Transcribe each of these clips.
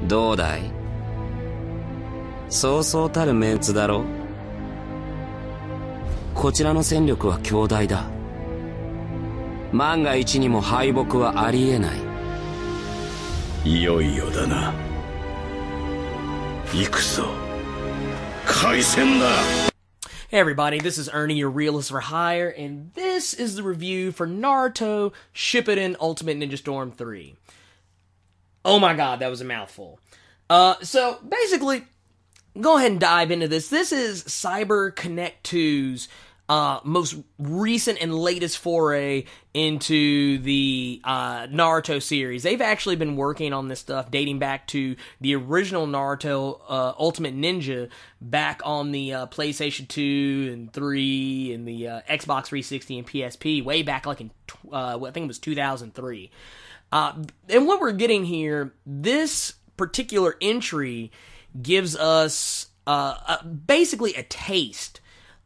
どうだい？そうそうたるメンツだろ。こちらの戦力は強大だ。万が一にも敗北はありえない。いよいよだな。行くぞ。開戦だ。Hey everybody, this is Ernie, your Realist for Hire, and this is the review for Naruto Shippuden Ultimate Ninja Storm 3. Oh my god, that was a mouthful. So, basically, go ahead and dive into this. This is Cyber Connect 2's most recent and latest foray into the Naruto series. They've actually been working on this stuff dating back to the original Naruto Ultimate Ninja back on the PlayStation 2 and 3 and the Xbox 360 and PSP way back like in, I think it was 2003. And what we're getting here, this particular entry gives us basically a taste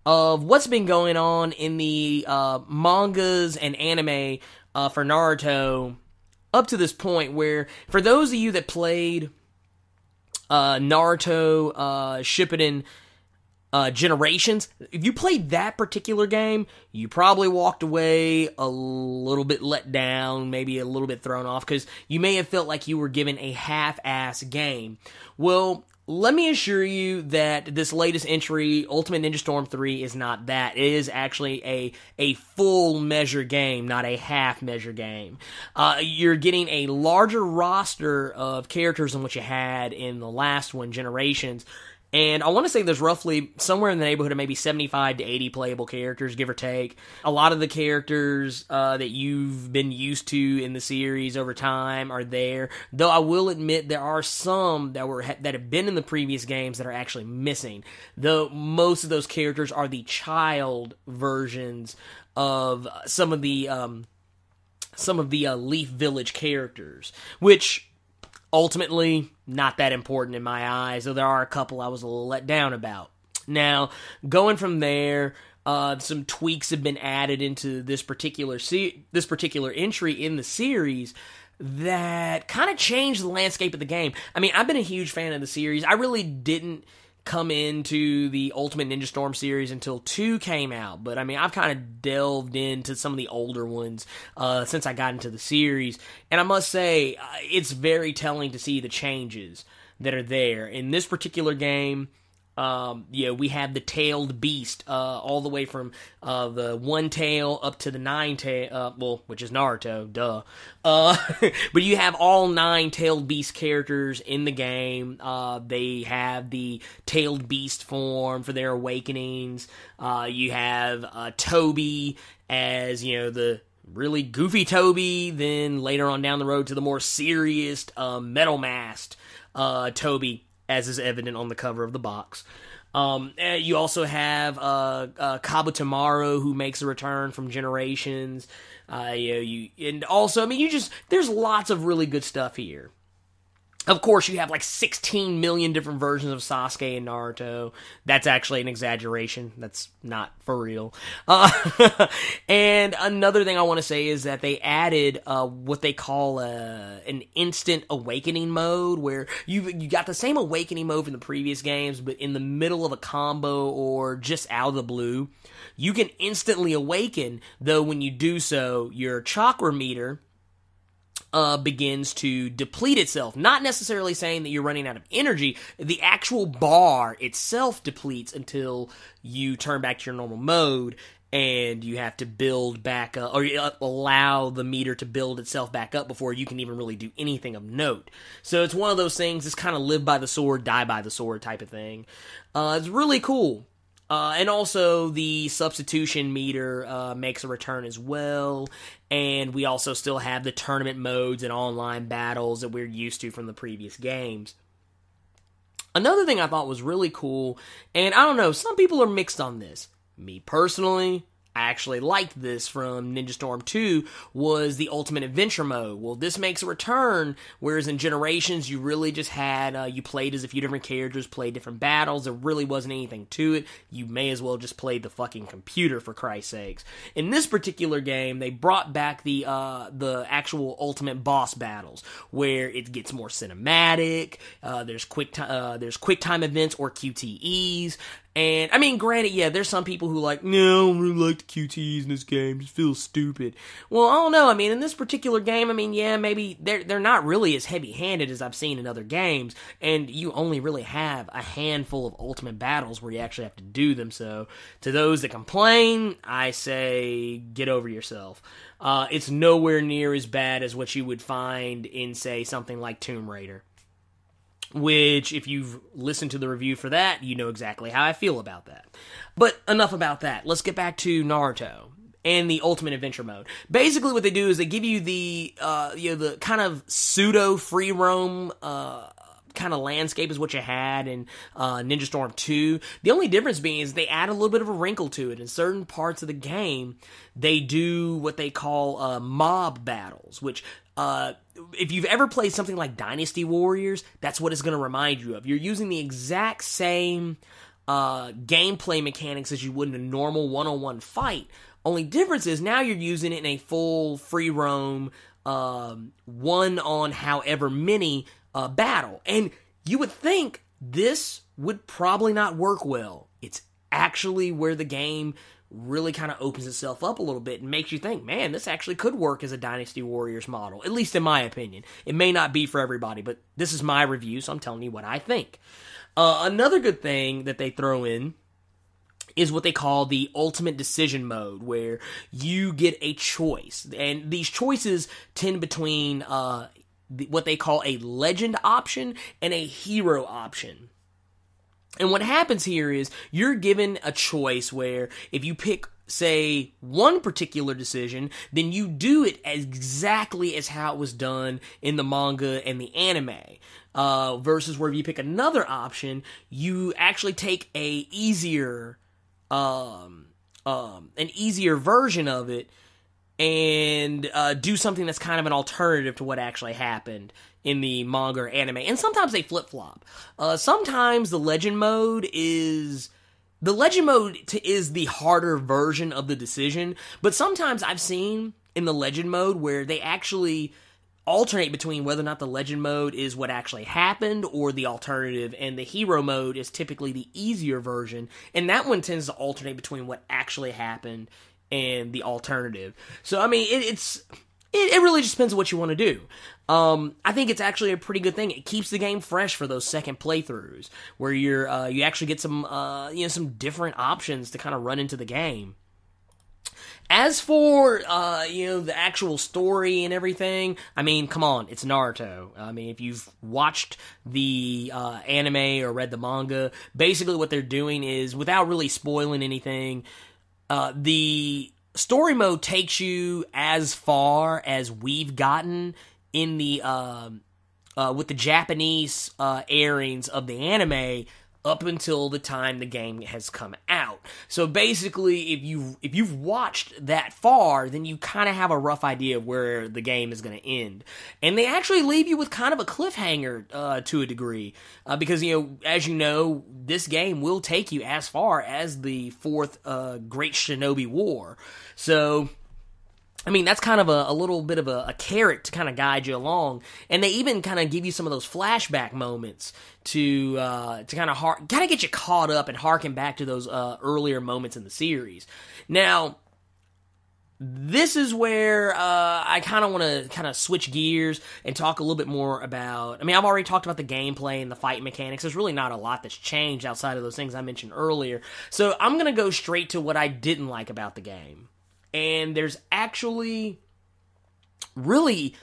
of what's been going on in the mangas and anime for Naruto up to this point, where for those of you that played Naruto Shippuden Generations, if you played that particular game, you probably walked away a little bit let down, maybe a little bit thrown off, because you may have felt like you were given a half-ass game. Well, let me assure you that this latest entry, Ultimate Ninja Storm 3, is not that. It is actually a full measure game, not a half measure game. You're getting a larger roster of characters than what you had in the last one, Generations. And I want to say there's roughly somewhere in the neighborhood of maybe 75 to 80 playable characters, give or take. A lot of the characters that you've been used to in the series over time are there. Though I will admit there are some that have been in the previous games that are actually missing. Though most of those characters are the child versions of some of the Leaf Village characters, which ultimately, not that important in my eyes, though there are a couple I was a little let down about. Now, going from there, some tweaks have been added into this particular entry in the series that kind of changed the landscape of the game. I mean, I've been a huge fan of the series. I really didn't come into the Ultimate Ninja Storm series until 2 came out, but I mean, I've kind of delved into some of the older ones since I got into the series, and I must say, it's very telling to see the changes that are there. In this particular game, we have the tailed beast, all the way from the 1 tail up to the 9 tail, which is Naruto, duh. But you have all 9 tailed beast characters in the game. They have the tailed beast form for their awakenings. You have Toby as, the really goofy Toby, then later on down the road to the more serious, metal masked Toby, as is evident on the cover of the box. You also have Kabutomaru, who makes a return from Generations. And also, I mean, there's lots of really good stuff here. Of course, you have like 16 million different versions of Sasuke and Naruto. That's actually an exaggeration. That's not for real. And another thing I want to say is that they added what they call an instant awakening mode, where you got the same awakening mode from the previous games, but in the middle of a combo or just out of the blue, you can instantly awaken, though when you do so, your chakra meter begins to deplete itself. Not necessarily saying that you're running out of energy. The actual bar itself depletes until you turn back to your normal mode, and you have to build back up, or allow the meter to build itself back up before you can even really do anything of note. So it's one of those things, it's kind of live by the sword, die by the sword type of thing. It's really cool. And also, the substitution meter makes a return as well, and we also still have the tournament modes and online battles that we're used to from the previous games. Another thing I thought was really cool, and I don't know, some people are mixed on this. Me personally, I actually liked this from Ninja Storm 2 was the Ultimate Adventure Mode. Well, this makes a return, whereas in Generations, you really just had, you played as a few different characters, played different battles, there really wasn't anything to it. You may as well just play the fucking computer, for Christ's sakes. In this particular game, they brought back the actual ultimate boss battles, where it gets more cinematic, there's quick time events or QTEs, and, I mean, granted, yeah, there's some people who like, no, I don't really like the QTEs in this game, it just feels stupid. Well, I don't know, I mean, in this particular game, I mean, yeah, maybe they're not really as heavy-handed as I've seen in other games, and you only really have a handful of ultimate battles where you actually have to do them, so to those that complain, I say, get over yourself. It's nowhere near as bad as what you would find in, say, something like Tomb Raider. Which, if you've listened to the review for that, you know exactly how I feel about that. But enough about that. Let's get back to Naruto and the Ultimate Adventure Mode. Basically, what they do is they give you the the kind of pseudo free roam kind of landscape is what you had in Ninja Storm 2. The only difference being is they add a little bit of a wrinkle to it. In certain parts of the game, they do what they call mob battles, which if you've ever played something like Dynasty Warriors, that's what it's going to remind you of. You're using the exact same gameplay mechanics as you would in a normal one-on-one fight. Only difference is now you're using it in a full free roam, one on however many battle. And you would think this would probably not work well. It's actually where the game really kind of opens itself up a little bit and makes you think, man, this actually could work as a Dynasty Warriors model, at least in my opinion. It may not be for everybody, but this is my review, so I'm telling you what I think. Another good thing that they throw in is what they call the Ultimate Decision Mode, where you get a choice. And these choices tend between what they call a legend option and a hero option. And what happens here is you're given a choice where if you pick, say, one particular decision, then you do it exactly as how it was done in the manga and the anime. Versus where if you pick another option, you actually take an easier version of it and do something that's kind of an alternative to what actually happened in the manga or anime. And sometimes they flip-flop. Sometimes the legend mode is the harder version of the decision, but sometimes I've seen in the legend mode where they actually alternate between whether or not the legend mode is what actually happened or the alternative, and the hero mode is typically the easier version, and that one tends to alternate between what actually happened and the alternative. So, I mean, it really just depends on what you want to do. I think it's actually a pretty good thing. It keeps the game fresh for those second playthroughs, where you actually get some different options to kind of run into the game. As for, the actual story and everything, I mean, come on, it's Naruto. I mean, if you've watched the anime or read the manga, basically what they're doing is, without really spoiling anything, the story mode takes you as far as we've gotten in the with the Japanese airings of the anime up until the time the game has come out. So basically, if you've watched that far, then you kind of have a rough idea of where the game is going to end. And they actually leave you with kind of a cliffhanger to a degree, because as you know, this game will take you as far as the fourth Great Shinobi War. So, I mean, that's kind of a little bit of a carrot to kind of guide you along. And they even kind of give you some of those flashback moments to kind of get you caught up and harken back to those earlier moments in the series. Now, this is where I kind of want to kind of switch gears and talk a little bit more about... I mean, I've already talked about the gameplay and the fight mechanics. There's really not a lot that's changed outside of those things I mentioned earlier. So I'm going to go straight to what I didn't like about the game. And there's actually really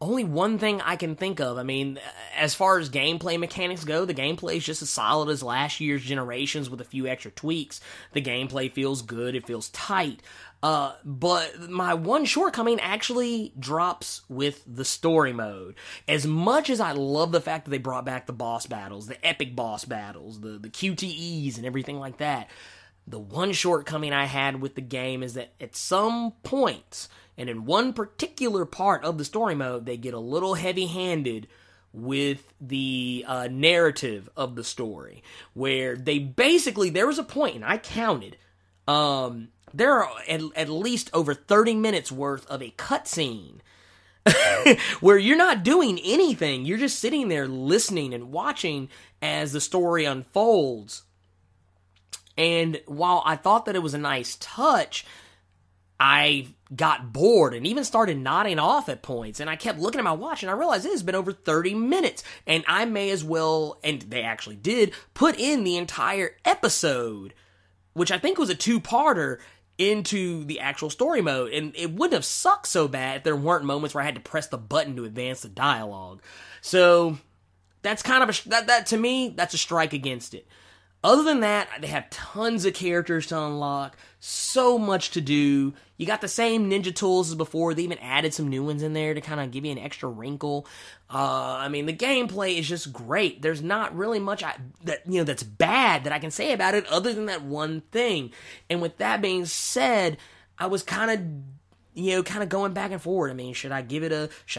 only one thing I can think of. I mean, as far as gameplay mechanics go, the gameplay is just as solid as last year's Generations with a few extra tweaks. The gameplay feels good, it feels tight. But my one shortcoming actually drops with the story mode. As much as I love the fact that they brought back the boss battles, the epic boss battles, the QTEs and everything like that, The one shortcoming I had with the game is that at some points, and in one particular part of the story mode, they get a little heavy-handed with the narrative of the story, where they basically, there was a point, and I counted, there are at least over 30 minutes worth of a cutscene where you're not doing anything. You're just sitting there listening and watching as the story unfolds. And while I thought that it was a nice touch, I got bored and even started nodding off at points. And I kept looking at my watch and I realized it has been over 30 minutes. And I may as well, and they actually did, put in the entire episode, which I think was a 2-parter, into the actual story mode. And it wouldn't have sucked so bad if there weren't moments where I had to press the button to advance the dialogue. So that's kind of that to me, that's a strike against it. Other than that, they have tons of characters to unlock, so much to do. You got the same ninja tools as before. They even added some new ones in there to kind of give you an extra wrinkle. I mean, the gameplay is just great. There's not really much that's bad that I can say about it other than that one thing. And with that being said, I was kind of going back and forth. I mean, should I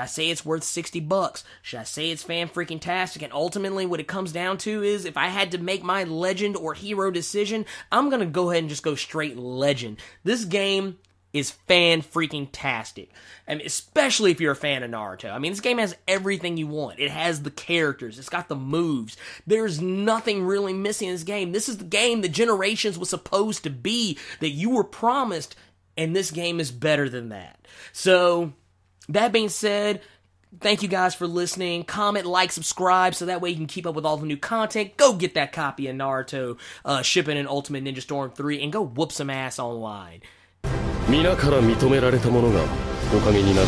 say it's worth $60? Should I say it's fan-freaking-tastic? And ultimately, what it comes down to is, if I had to make my legend or hero decision, I'm gonna go ahead and just go straight legend. This game is fan-freaking-tastic. I mean, especially if you're a fan of Naruto. I mean, this game has everything you want. It has the characters. It's got the moves. There's nothing really missing in this game. This is the game that Generations was supposed to be, that you were promised. And this game is better than that. So, that being said, thank you guys for listening. Comment, like, subscribe, so that way you can keep up with all the new content. Go get that copy of Naruto Shippuden Ultimate Ninja Storm 3 and go whoop some ass online. 皆から認められた者がおかげになる。